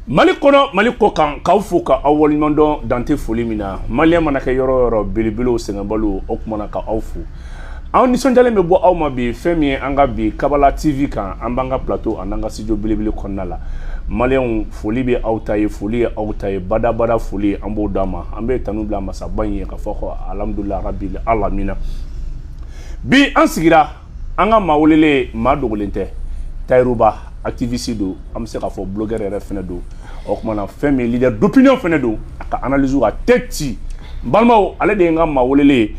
Mali kono Mali ko kan k'aw fo ka aw waliɲumandɔn dante foli min na maliyɛn mana kɛ yɔrɔ o yɔrɔ belebelew sɛgɛnbaliw o kumana ka aw fo anw nisɔndiyalen bɛ bɔ aw ma bi fɛn min ye an ka bi Kabala TV kan an b'an ka plateau an n'an ka studio belebele kɔnɔna la maliyɛnw foli bɛ aw ta ye foli ye aw ta ye badabada foli ye an b'o d'a ma an bɛ tanu bila masaba in ye ka fɔ ko alhamdulilahi rabbil alamina bi an sigira an ka maa welelen maa dogolen tɛ Tayiruba activiste do an bɛ se k'a fɔ blogueur yɛrɛ fɛnɛ do o kumana fɛn min leader d'opinion fɛnɛ do a ka analyse a tɛ ci n balimaw ale de ye n ka maa welelen ye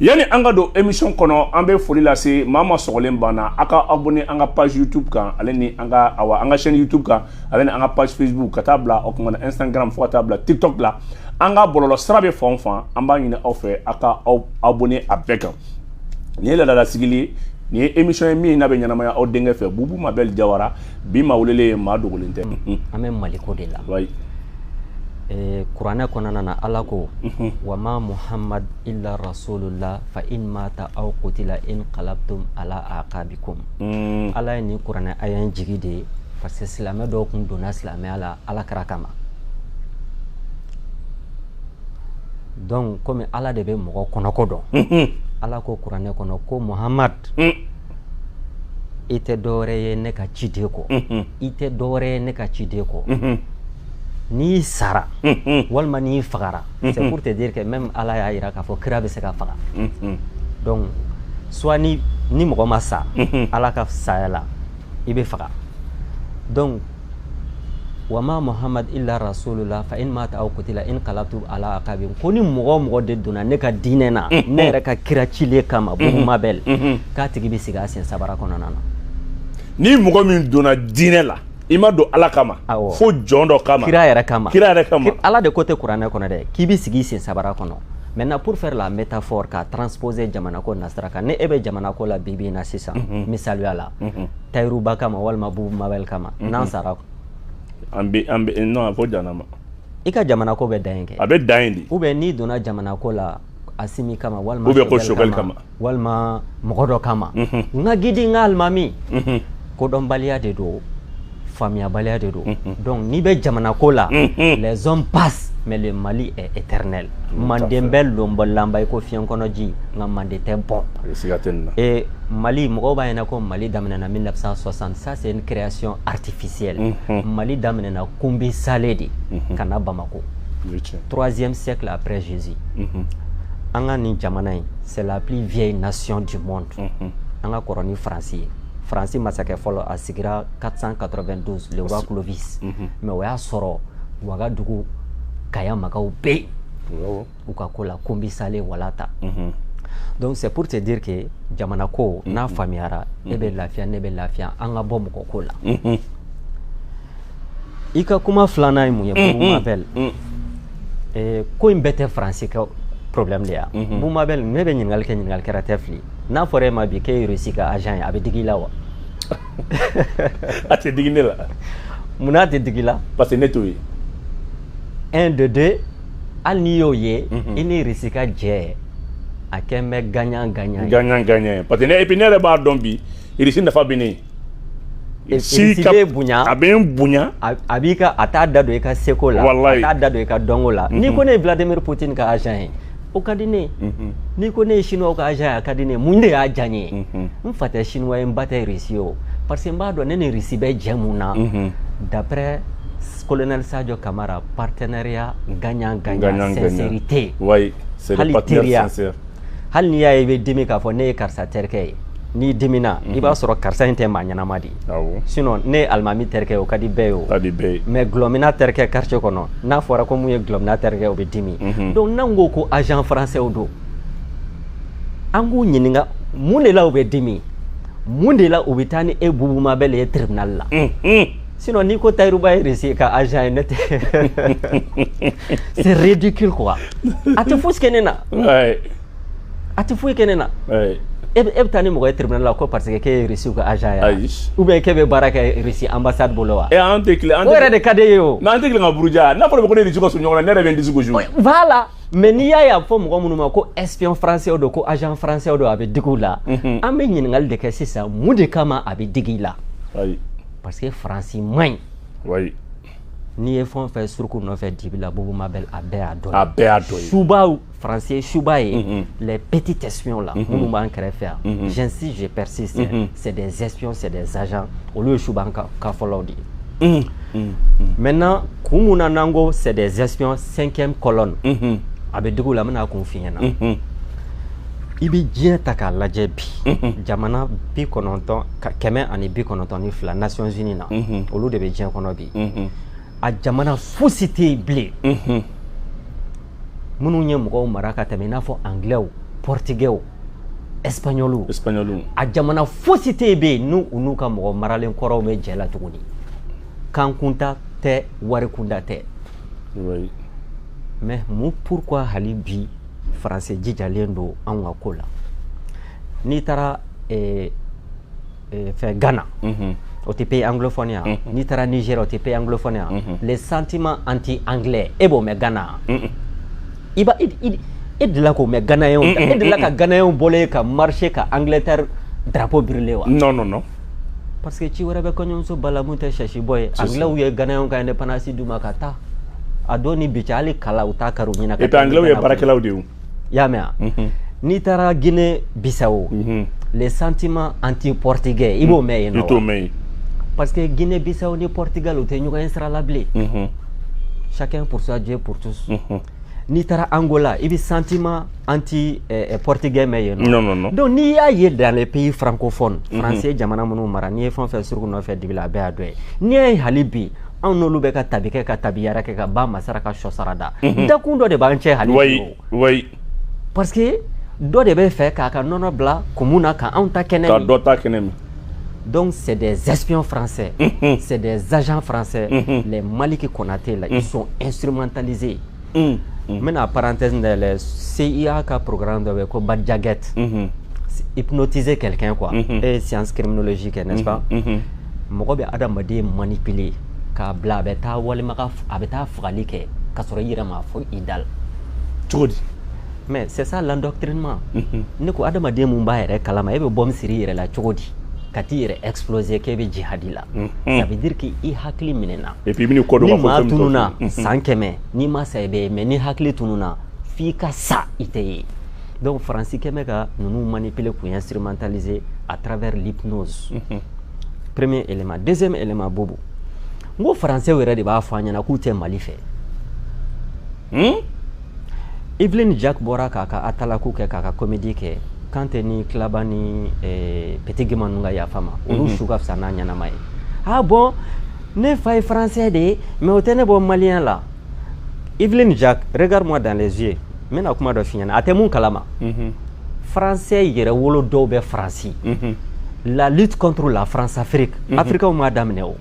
yani an ka don émission kɔnɔ an bɛ foli lase maa ma sɔgɔlen banna a ka abonné an ka page YouTube kan ale ni an ka chaîne YouTube kan ale ni an ka page Facebook ka taa bila o kumana Instagram fo ka taa bila TikTok la an ka bɔlɔlɔ sira bɛ fan o fan an b'a ɲini aw fɛ a ka abonné a bɛɛ kan nin ye laadala sigili ye nin ye émission ye min n'a bɛ ɲɛnamaya aw denkɛ fɛ Bubu Mabel Jawara bi maa welelen ye maa dogolen tɛ an bɛ Mali ko de la wayi kuranɛ kɔnɔna na Ala ko wa ma Muhammad illa rasulullah fa in mata aw qutila in qalabtum ala aqabikum Ala ye nin kuranɛ aya in jigi de ye parce que silamɛ dɔw kun donna silamɛya la Ala kira kama donc comme Ala de bɛ mɔgɔ kɔnɔko dɔn Ala ko kuranɛ kɔnɔ ko Muhammad i tɛ dɔwɛrɛ ye ne ka ciden kɔ i tɛ dɔwɛrɛ ye ne ka ciden kɔ n'i sara walima n'i fagara c'est pour te dire que même Ala y'a yira k'a fɔ kira bɛ se ka faga donc soit ni mɔgɔ ma sa Ala ka saya la i bɛ faga donc wa ma Muhammad illa rasulullah fa in mata aw qutila in qalabtum ala aqabin ko ni mɔgɔ de donna ne ka diinɛ na ne yɛrɛ ka kira cilen kama Bubu Mabel k'a tigi bɛ sigi a sen sabara kɔnɔna na ni mɔgɔ min donna diinɛ la i ma don Ala kama fo jɔn dɔ kama kira yɛrɛ kama Ala de ko tɛ kuranɛ kɔnɔ dɛ k'i bɛ sigi sen sabara kɔnɔ maintenant pour faire la métaphore ka transposer jamana ko nasira kan ne e bɛ jamana ko la bi na sisan misaliya la Tayiruba kama walima Bubu Mabel kama n'an sara an bɛ non fo janama i ka jamana ko bɛ dan yen kɛ a bɛ dan yen de ou bien n'i donna jamana ko la Asimi kama walima ou bien ko Choguel kama walima mɔgɔ dɔ kama n ka gidi n ka alimami kodɔnbaliya de don faamuyabaliya de don donc n'i bɛ jamana ko la les hommes passent mais le Mali est éternel manden bɛ lonbɔlanba i ko fiɲɛ kɔnɔ ji nka manden tɛ bɔn et Mali mɔgɔw b'a ɲɛna ko Mali daminɛna 1960 ça c'est une création artificielle Mali daminɛna Kumbi Sale de ka na Bamako 3e siècle après Jésus an ka nin jamana in c'est la plus vieille nation du monde an ka kɔrɔ ni Faransi ye Faransi masakɛ fɔlɔ a sigira 492 le roi Clovis mais o y'a sɔrɔ Ouagadougou Kaya Magaw bɛ u ka ko la Kumbi Sale walata donc c'est pour te dire que jamana ko n'a faamuyara e bɛ lafiya ne bɛ lafiya an ka bɔ mɔgɔ ko la i ka kuma filanan ye mun ye Bubu Mabel ko in bɛɛ tɛ Faransi ka problème de ya Bubu Mabel ne bɛ ɲininkali kɛ ɲininkalikɛla tɛ fili n'a fɔra e ma bi k'e ye Russie ka agent ye a bɛ digi i la wa a tɛ digi ne la munna a tɛ digi la parce que ne t'o ye 1 de 2 hali n'i y'o ye i ni Russie ka jɛ a kɛn bɛ gagnant parce que et puis ne yɛrɛ b'a dɔn bi Russie nafa bɛ ne ye si bɛ bonya a bɛ n bonya a b'i ka a t'a da don i ka seko la a t'a da don i ka dɔnko la n'i ko ne ye Vladimir Poutine ka agent ye o ka di ne n'i ko ne ye chinois ka agent ye a ka di ne mun de y'a diya n ye n fa tɛ chinois ye n ba tɛ Russie o parce que n b'a dɔn ne ni Russie bɛ jɛ mun na d'après colonel Sadio Camara partenariat gagnant sincérité hali teriya hali n'i y'a ye i bɛ dimi k'a fɔ ne ye karisa terikɛ ye n'i dimina i b'a sɔrɔ karisa in tɛ maa ɲɛnama de sinon ne ye alimami terikɛ ye o ka di bɛɛ ye o mais gulɔmina terikɛ quartier kɔnɔ n'a fɔra ko mun ye gulɔmina terikɛ o bɛ dimi donc n'an ko ko agent français don an k'u ɲininka mun de la u bɛ dimi mun de la u bɛ taa ni e Bubu Mabel ye tribunal la sinon n'i ko Tayiruba ye Russie ka agent ye ne tɛ c'est ridicule quoi a tɛ fosi kɛ ne na a tɛ foyi kɛ ne na e bɛ taa ni mɔgɔ ye tribunal la ko parce que k'e ye Russie ka agent ye ou bien k'e bɛ baara kɛ Russie ambassade bolo wa an tɛ tile o yɛrɛ de ka di e ye o mais an tɛ tile ka buruja n'a fɔra ko ne ni Russie ka surun ɲɔgɔn na ne yɛrɛ bɛ n disi gosi voilà mais n'i y'a ye a fɔ mɔgɔ minnu ma ko espion français don ko agent français don a bɛ digi u la an bɛ ɲininkali de kɛ sisan mun de kama a bɛ digi i la parce que Faransi man ɲi n'i ye fɛn fɛn suruku nɔfɛ dibi la Bobo Mabel a bɛɛ y'a dɔ ye. A bɛɛ y'a dɔ ye. Subaw français suba ye les petits espions là minnu b'an kɛrɛfɛ yan j'insiste je persiste c'est des espions c'est des agents olu ye suba ka fɔlɔw de ye. Maintenant kun mun na n'an ko c'est des espions 5e colonne a bɛ digi u la n bɛna kun f'i ɲɛna. I bɛ diɲɛ ta k'a lajɛ bi jamana 92 Nations Unies na olu de bɛ diɲɛ kɔnɔ bi a jamana fosi tɛ yen bilen minnu ye mɔgɔw mara ka tɛmɛ i n'a fɔ anglais portugais espagnol a jamana fosi tɛ yen bɛ n'u n'u ka mɔgɔ maralen kɔrɔw bɛ jɛ la tuguni kan kunta tɛ wari kunda tɛ mais mun pourquoi hali bi français jijalen do an ka ko la n'i taara fɛ Ghana o tɛ pays anglophone yan n'i taara Niger o tɛ pays anglophone yan les sentiments anti-anglais e b'o mɛn Ghana i delila k'o mɛn Ghanayɛnw e delila ka Ghanayɛnw bɔlen ka marcher ka Angleterre drapeau brûler wa non parce que ci wɛrɛ bɛ kɔɲɔmuso bala mun tɛ sɛsi bɔ ye anglais ye Ghanayɛnw ka indépendance d'u ma ka taa a don ni bi cɛ hali kala u t'a kari u ɲɛna et puis anglais ye baarakɛlaw de ye y'a mɛn n'i taara Guinée Bissau les sentiments anti-portugais i b'o mɛn yen nɔ parce que Guinée Bissau ni Portugal u tɛ ɲɔgɔn ye sira la bilen chacun pour soi Dieu pour tous n'i taara Angola i bɛ sentiment anti-portugais mɛn yen nɔ non donc n'i y'a ye dans les pays francophones français jamana minnu mara n'i ye fɛn o fɛn suruku nɔfɛ dibi la a bɛɛ y'a dɔ ye n'i y'a ye hali bi anw n'olu bɛ ka tabi kɛ ka tabi yɛrɛ kɛ ka ba masara ka sɔ sara da dakun dɔ de b'an cɛ hali bi oui parce que dɔ de bɛ fɛ k'a ka nɔnɔ bila kumu na ka anw ta kɛnɛ ka dɔ ta kɛnɛ min donc c'est des espions français c'est des agents français les Maliki Konaté là ils sont instrumentalisés n bɛna parenthèse dayɛlɛ CIA ka programme dɔ bɛ yen ko Badjaget hypnotiser quelqu'un quoi et science criminologique n'est-ce pas mɔgɔ bɛ adamaden manipuler k'a bila a bɛ taa walima a bɛ taa fagali kɛ ka sɔrɔ i yɛrɛ ma fɔ i da la cogo di mais c'est ça l'endoctrinement ne ko adamaden mun b'a yɛrɛ kalama e bɛ bɔ min siri i yɛrɛ la cogo di ka t'i yɛrɛ exploser k'e bɛ jihadi la ça veut dire que i hakili minɛna et puis ni maa tununa san 100 n'i ma sa i bɛ ye mais ni hakili tununa f'i ka sa i tɛ ye donc faransi kɛmɛ ka ninnu manipuler k'u instrumentaliser à travers l'hypnose premier élément deuxième élément Bobo n ko faransɛw yɛrɛ de b'a fɔ an ɲɛna k'u tɛ Mali fɛ Evelyn Jack bɔra k'a ka atalaku kɛ k'a ka comédie kɛ Kante ni Klaba ni Petit Guima ninnu ka yafa ma olu su ka fisa n'a ɲɛnama ye ah bon ne fa ye français de ye mais o tɛ ne bɔ malien la Evelyn Jack regarde-moi dans les yeux n bɛna kuma dɔ f'i ɲɛna a tɛ mun kalama français yɛrɛ wolo dɔw bɛ Faransi la lutte contre la France-Afrique africains m'a daminɛ o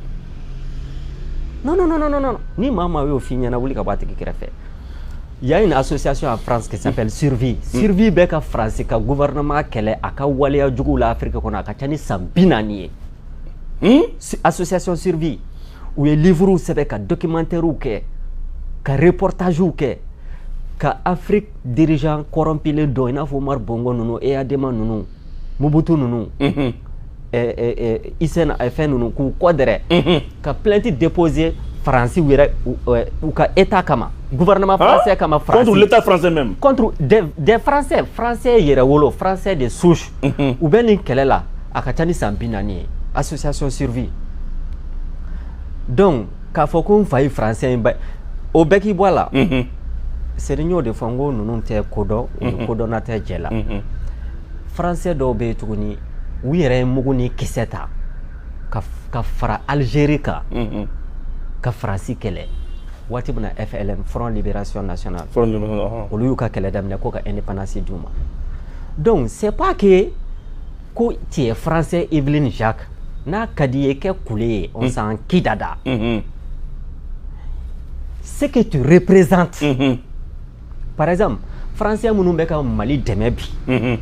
non ni maa y'o f'i ɲɛna wuli ka bɔ a tigi kɛrɛfɛ il y a une association en France qui s'appelle Survie bɛ ka France ka gouvernement kɛlɛ a ka waleya juguw la Afrique kɔnɔ a ka ca ni san 40 ye association Survie u ye livrew sɛbɛn ka documentaires kɛ ka reportages kɛ ka Afrique dirigeant corrompilen dɔ i n'a fɔ Omar Bongo ninnu EADMA ninnu Mobutu ninnu Hissène fɛn ninnu k'u kɔdɛrɛ ka plainte déposer Faransi yɛrɛ u ka état kama gouvernement français kama France contre l'état français même contre des français yɛrɛ wolo français de souche u bɛ nin kɛlɛ la a ka ca ni san 40 ye association Survie donc k'a fɔ ko n fa ye français ye o bɛɛ k'i bɔ a la c'est n y'o de fɔ n ko ninnu tɛ kodɔn u ni kodɔnna tɛ jɛ la français dɔw bɛ yen tuguni u yɛrɛ ye mugu ni kisɛ ta ka fara Algérie kan ka Faransi kɛlɛ waati min na FLN Front Libération Nationale olu y'u ka kɛlɛ daminɛ ko ka indépendance d'u ma donc c'est pas que ko tu es français Evelyn Jacques n'a ka di ye kɛ kule ye on s'en kidada ce que tu représentes par exemple français minnu bɛ ka Mali dɛmɛ bi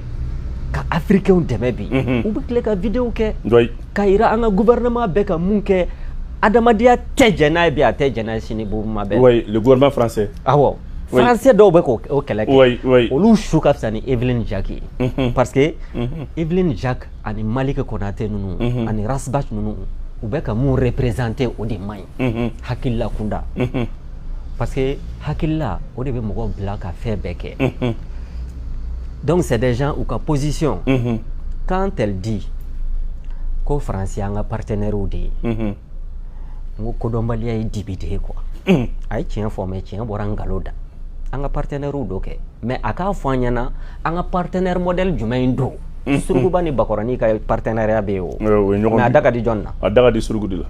ka africains dɛmɛ bi u bɛ tila ka vidéo kɛ ka yira an ka gouvernement bɛ ka mun kɛ adamadenya tɛ jɛ n'a ye bi a tɛ jɛ n'a ye sini Bobo Mabel oui le gouvernement français awɔ français dɔw bɛ k'o kɛlɛ kɛ olu su ka fisa ni Evelyn Jacques ye parce que Evelyn Jacques ani Maliki Konaté ninnu ani Rasbach ninnu u bɛ ka mun représenter o de man ɲi hakilila kunda parce que hakilila o de bɛ mɔgɔw bila ka fɛn bɛɛ kɛ donc c'est des gens u ka position quand elle dit ko Faransi an ka partenaires de ye n ko kodɔnbaliya ye dibi de ye quoi a ye tiɲɛ fɔ mais tiɲɛ bɔra ngalon da an ka partenaires do kɛ mais a k'a fɔ an ɲɛna an ka partenaire modèle jumɛn don Surukuba ni Bakɔrɔni ka partenariat bɛ yen o mais a da ka di jɔn na a da ka di Suruku de la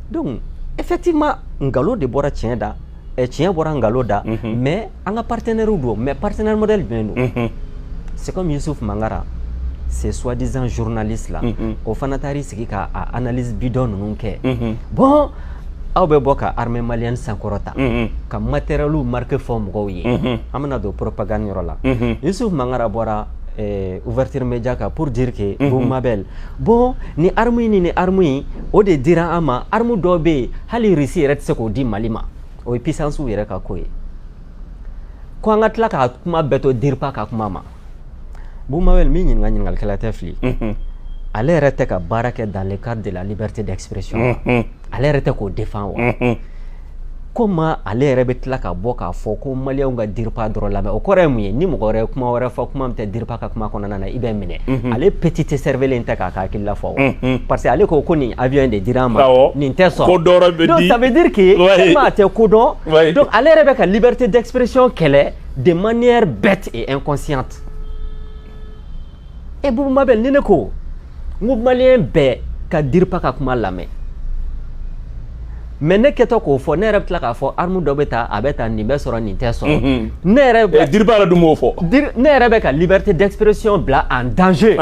donc effectivement ngalon de bɔra tiɲɛ da tiɲɛ bɔra ngalon da mais an ka partenaires do mais partenaire modèle jumɛn don c'est comme Youssouf Mangara ces soi-disant journalistes là o fana taar'i sigi ka analyse bidon ninnu kɛ bon aw bɛ bɔ ka armée malienne sankɔrɔta ka matériel marqué fɔ mɔgɔw ye an bɛna don propagande yɔrɔ la Youssouf Mangara bɔra ouverture média ka pour dire que bon Mabel bon ni arme ni arme o de dira an ma arme dɔ bɛ yen hali Russie yɛrɛ tɛ se k'o di Mali ma o ye puissance yɛrɛ ka ko ye ko an ka tila ka kuma bɛɛ to DIRPA ka kuma ma Boumabel min ɲininkalikɛla tɛ fili ale yɛrɛ tɛ ka baara kɛ dans le cadre de la liberté d'expression ale yɛrɛ tɛ k'o défend wa comment ale yɛrɛ bɛ tila ka bɔ k'a fɔ ko maliyɛnw ka DIRPA dɔrɔn lamɛn o kɔrɔ ye mun ye ni mɔgɔ wɛrɛ kuma wɛrɛ fɔ kuma min tɛ DIRPA ka kuma kɔnɔna na i bɛ minɛ ale petite cervelle tɛ k'a ka hakilila fɔ parce que ale ko nin avion de dira an ma nin tɛ sɔn donc ça veut dire que tellement a tɛ ko dɔn donc ale yɛrɛ bɛ ka liberté d'expression kɛlɛ de manière bête et inconsciente et Boumabel ni ne ko n ko maliyɛn bɛɛ ka DIRPA ka kuma lamɛn mais ne kɛtɔ k'o fɔ ne yɛrɛ bɛ tila k'a fɔ arme dɔ bɛ taa a bɛ taa nin bɛ sɔrɔ nin tɛ sɔrɔ ne yɛrɛ bɛ DIRPA la dun m'o fɔ ne yɛrɛ bɛ ka liberté d'expression bila en danger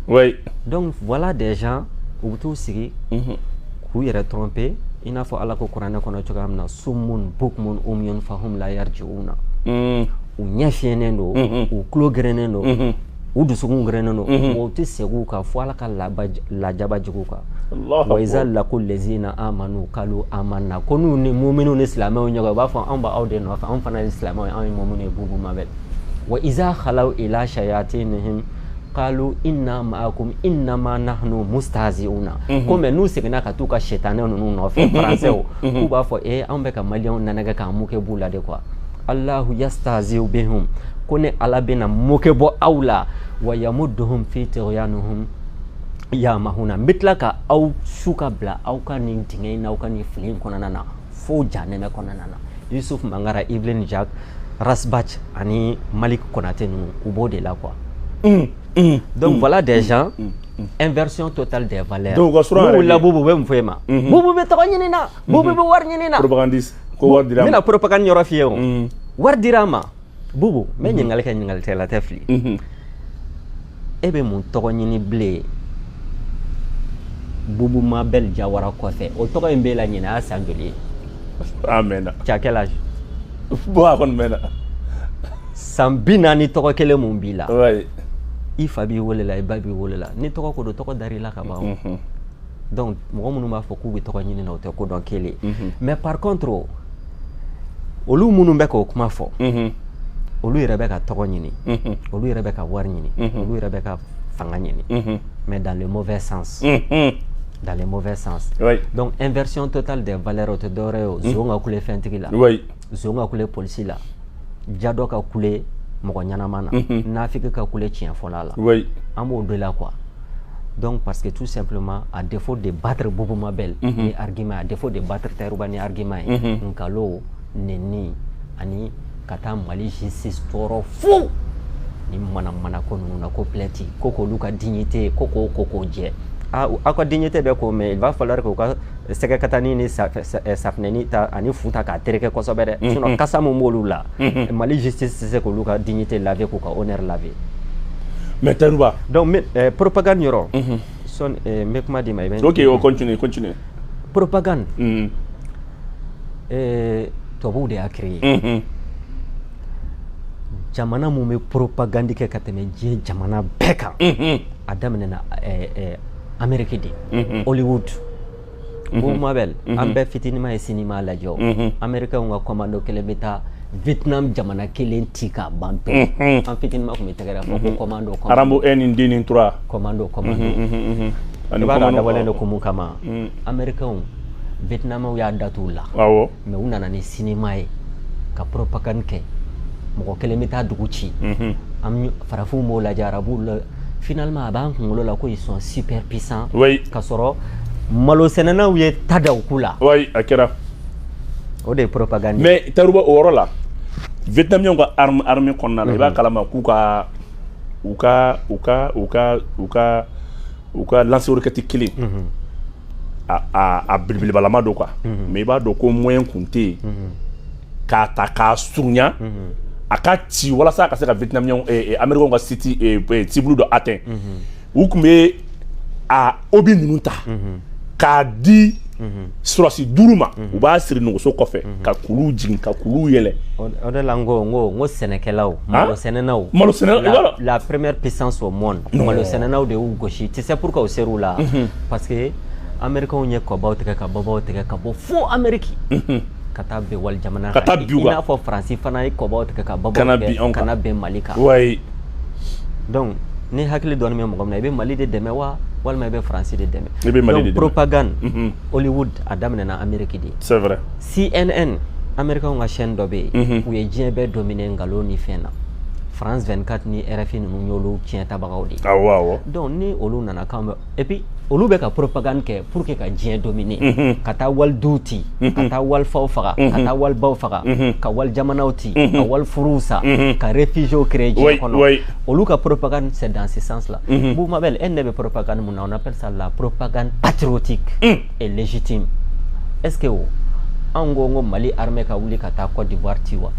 oui donc voilà des gens u bɛ t'u sigi k'u yɛrɛ tromper i n'a fɔ Ala ko kuranɛ kɔnɔ cogoya min na summun bukmun umyun fahum la yarji'una u ɲɛ fiyɛnen don u tulo gɛrɛnen don u dusukun gɛrɛnen don o tɛ segin u kan fo Ala ka lajaba jigin u kan wa iza laqul lezina amanu qalu amanna ko n'u ni mu'minu ni silamɛw ɲɔgɔn u b'a fɔ anw b'aw de nɔfɛ anw fana ye silamɛw ye anw ye mu'minu ye Bubu Mabel wa iza khalaw ila shayatinihim qalu inna ma'akum innama nahnu mustahzi'una ko mais n'u seginna ka t'u ka sɛtanɛ ninnu nɔfɛ français k'u b'a fɔ anw bɛ ka maliyɛnw nanɛgɛ k'an moquer b'u la de quoi Allahu yastahzi'u bihum ko ne Ala bɛna moquer bɔ aw la wa yamudduhum fi tughyanihim yamahuna n bɛ tila ka aw su ka bila aw ka nin dingɛ in n'aw ka nin fili in kɔnɔna na fo janɛmɛ kɔnɔna na Youssouf Mangara Evelyn Jacques Rasbach ani Malik Konate ninnu u b'o de la quoi donc voilà des gens inversion totale des valeurs donc n'u la Bubu bɛ mun fɔ e ma Bubu bɛ tɔgɔ ɲini na Bubu bɛ wari ɲini na propagandiste ko wari dira n bɛna propagande yɔrɔ f'i ye o wari dira a ma Bubu n bɛ ɲininkali kɛ ɲininkali tɛ fili e bɛ mun tɔgɔ ɲini bilen Bubu Mabel Jawara kɔfɛ o tɔgɔ in b'e la ɲinɛ a san joli ye a mɛnna tu as quel âge bon a kɔni mɛnna san 40 tɔgɔ kelen mun b'i la ouais i fa b'i wele la i ba b'i wele la ni tɔgɔ ko don tɔgɔ dar'i la ka ban donc mɔgɔ minnu b'a fɔ k'u bɛ tɔgɔ ɲini na o tɛ ko dɔn kelen mais par contre olu minnu bɛ k'o kuma fɔ olu yɛrɛ bɛ ka tɔgɔ ɲini olu yɛrɛ bɛ ka wari ɲini olu yɛrɛ bɛ ka fanga ɲini mais dans le mauvais sens dans le mauvais sens donc inversion totale des valeurs o tɛ dɔwɛrɛ ye o zon ka kule fɛntigi la zon ka kule polisi la jadɔ ka kule mɔgɔ ɲanama na nafiki ka kule tiɲɛfɔla la an b'o de la quoi donc parce que tout simplement à défaut de battre Bubu Mabel ni argument à défaut de battre Tayiruba ni argument ye nkalon neni ani ka taa Mali justice tɔɔrɔ fu ni mana ko ninnu na ko plainte ko k'olu ka dignité ko k'o jɛ aw ka dignité bɛ ko mais il va falloir que u ka sɛgɛkatani ni safinɛni ta ani fu ta k'a tereke kosɛbɛ dɛ sinon kasa mun b'olu la Mali justice tɛ se k'olu ka dignité laver k'u ka honneur laver mais Tayiruba donc propagande yɔrɔ son n bɛ kuma di ma i bɛ ok on continue propagande tubabuw de y'a créé jamana mun bɛ propagande kɛ ka tɛmɛ diɲɛ jamana bɛɛ kan a daminɛna Amérique de Hollywood Bubu Mabel an bɛɛ fitinima ye cinéma lajɛ o Américains ka commando kelen bɛ taa Vietnam jamana kelen ti ka ban pe an fitin ma ko mi tagara ko commando arambo en dinin 3 commando ani ba da wala ne ko mun kama americain Vietnam ya datu la awo mais una na ni cinéma e ka propagande ke mo kelen mi ta dugu ci am farafu mo la jarabu finalement ban ngolo la ko ils sont super puissants ka soro malo senana u ye tadaw kula akira o de propagande mais taruba oro la Vietnamien ko armée konna la ba kalama ku ka uka lancer roquette kili a bilbil balama do quoi mais ba do ko moyen kunte ka ta ka sunya aka ti wala sa ka se ka Vietnamien American ko city tiblu do atteint ou kumbe a obi nunta ka di surasi duruma u b'a siri nuguso kɔfɛ ka kulu jigin ka kulu yɛlɛ o de la ngo sɛnɛkɛlaw malo sɛnɛnaw la première puissance au monde malo sɛnɛnaw de y'u gosi tu sais pourquoi u ser'u la parce que américains ye kɔbaw tigɛ ka bɔbaw tigɛ ka bɔ fo Amérique ka taa bɛn wali jamana kan i n'a fɔ Faransi fana ye kɔbaw tigɛ ka bɔbaw tigɛ kana bɛn Mali kan donc ni hakili dɔɔni bɛ mɔgɔ min na i bɛ Mali de dɛmɛ wa walima i bɛ Faransi de dɛmɛ donc propagande Hollywood a daminɛna Amérique de c'est vrai CNN américain ka chaîne dɔ bɛ yen u ye diɲɛ bɛɛ dominer ngalon ni fɛn na France 24 ni RFI ninnu y'olu tiɲɛ tabagaw de donc ni olu nana kan bɛ et puis olu bɛ ka propagande kɛ pour que ka diɲɛ dominer ka taa walidenw ci ka taa walifaw faga ka taa walibaw faga ka wali jamanaw ci ka wali furuw sa ka réfugiés créer diɲɛ kɔnɔ olu ka propagande c'est dans ce sens là Bou Mabel elle ne bɛ propagande mun na on appelle ça la propagande patriotique et légitime est-ce que an ko Mali armée ka wuli ka taa Côte d'Ivoire ci wa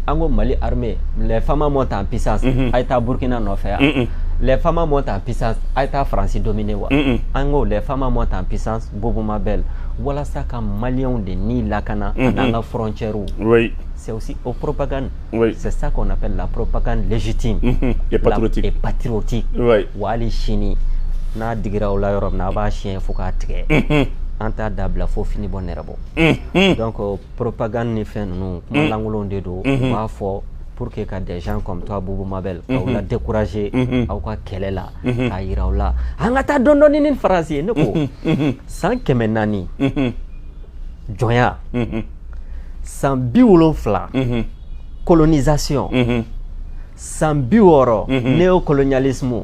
an ko Mali armée les femmes montent en puissance ay taa Burkina nɔfɛ yan les femmes montent en puissance ay taa France dominer wa an ko les femmes montent en puissance Boubou Mabel walasa ka Maliens de ni lakana dans la frontière c'est aussi au propagande c'est ça qu'on appelle la propagande légitime et patriotique wali chini n'a digira la Europe n'a ba chien fo ka tigɛ an t'a dabila fo fini bɔ nɛrɛ bɔ donc propagande ni fɛn ninnu kuma lankolon de don u b'a fɔ pour que ka des gens comme toi Boubou Mabel k'aw la décourager aw ka kɛlɛ la k'a yira aw la an ka taa dɔɔni ni Faransi ye ne ko san 400 jɔnya san 70 colonisation san 60 néocolonialisme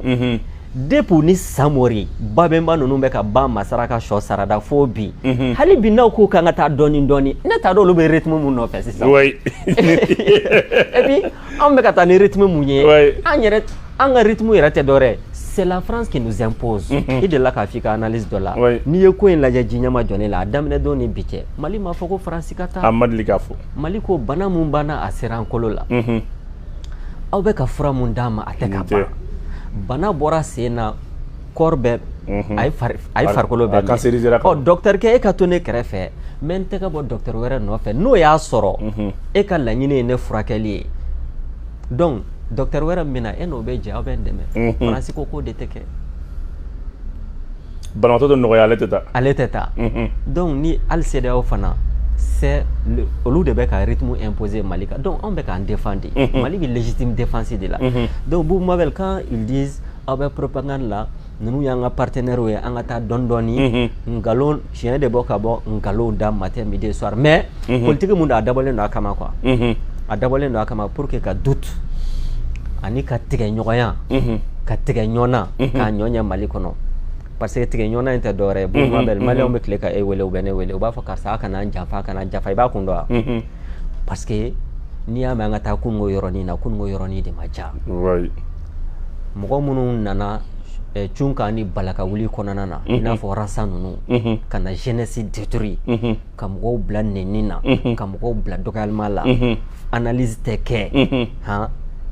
depuis ni Samori babemba nunu bɛ ka ban masaraka sɔ sarada fo bi hali bi n'aw ko kan ka taa dɔɔni ne t'a dɔn olu bɛ rythme mun nɔfɛ sisan et puis an bɛ ka taa ni rythme mun ye an ka rythme yɛrɛ tɛ dɔwɛrɛ c'est la France qui nous impose i de la k'a f'i ka analyse dɔ la n'i ye ko in lajɛ diɲɛma jɔnnen la a daminɛ don ni bi cɛ Mali m'a fɔ ko France ka taa Mali ko bana mun banna a sera an kolo la aw bɛ ka fura mun d'a ma a tɛ ka ban bana bɔra sen na corps bɛɛ ay farikolo bɛɛ docteur kɛ e ka to ne kɛrɛfɛ mais n tɛ ka bɔ docteur wɛrɛ nɔfɛ n'o y'a sɔrɔ e ka laɲini ye ne furakɛli ye donc docteur wɛrɛ min na e n'o bɛ jɛ aw bɛ n dɛmɛ Faransi ko k'o de tɛ kɛ banabaatɔ tɛ nɔgɔya ale tɛ taa donc ni hali CEDEAO fana c'est olu de bɛ ka rythme imposé Mali kan donc on bɛ k'an défendre Mali bɛ légitime défense de la donc Boubou Mabel quand ils disent aw bɛ propagande la ninnu y'an ka partenaires ye an ka taa dɔɔni ngalon siɲɛ de bɔ ka bɔ ngalon da matin midi soir mais politique mun don a dabɔlen don a kama quoi a dabɔlen don a kama pour que ka doute ani ka tigɛ ɲɔgɔnya ka tigɛ ɲɔna k'a ɲɔ ɲɛ Mali kɔnɔ parce que tigɛ ɲɔna in tɛ dɔwɛrɛ ye Boubou Mabel Maliens bɛ tile ka e wele u bɛ ne wele u b'a fɔ karisa a kana janfa i b'a kun dɔn wa parce que n'i y'a mɛn an ka taa kununko yɔrɔnin na kununko yɔrɔnin de ma ja mɔgɔ minnu nana cunkan ni balaka wuli kɔnɔna na i n'a fɔ rasa ninnu ka na jeunesse détruire ka mɔgɔw bila nɛni na ka mɔgɔw bila dɔgɔyalima la analyse tɛ kɛ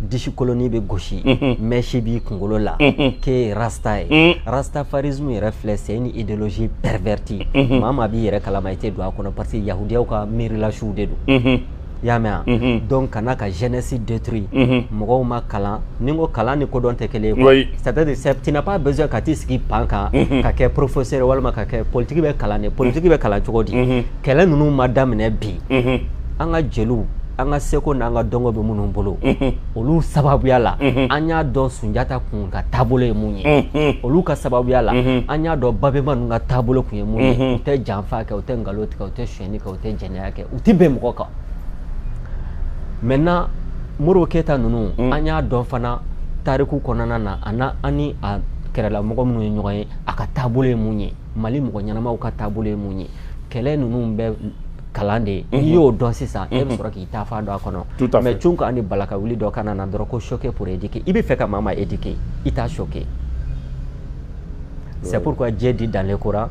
disi koloni bɛ gosi mèche b'i kunkolo la k'e rasta ye rastafarisme yɛrɛ filɛ c'est une idéologie pervertie maa maa b'i yɛrɛ kalama i tɛ don a kɔnɔ parce que yahudiyaw ka miirilasiw de don y'a mɛn yan donc kana ka jeunesse détruire mɔgɔw ma kalan ni n ko kalan ni kodɔn tɛ kelen ye c'est-à-dire tu n'as pas besoin ka t'i sigi pan kan ka kɛ professeur walima ka kɛ politique bɛ kalan de politique bɛ kalan cogo di kɛlɛ ninnu ma daminɛ bi an ka jeliw an ka seko n'an ka dɔngɔ bɛ minnu bolo olu sababuya la an y'a dɔn Sunjata kun ka taabolo ye mun ye olu ka sababuya la an y'a dɔn Babɛba ninnu ka taabolo kun ye mun ye u tɛ janfa kɛ u tɛ nkalon tigɛ u tɛ sonyɛni kɛ u tɛ jɛnɛya kɛ u tɛ bɛn mɔgɔ kan maintenant Modibo Keyita ninnu an y'a dɔn fana tariku kɔnɔna na an ni a kɛrɛlamɔgɔ minnu ye ɲɔgɔn ye a ka taabolo ye mun ye Mali mɔgɔ ɲɛnamaw ka taabolo ye mun ye kɛlɛ ninnu bɛ kalan de ye n'i y'o dɔn sisan e bɛ sɔrɔ k'i ta fa dɔn a kɔnɔ mais Cunka ani Balaka wuli dɔ ka na dɔrɔn ko choqué pour éduquer i bɛ fɛ ka maa maa éduquer i t'a choqué c'est pourquoi Dieu dit dans le Coran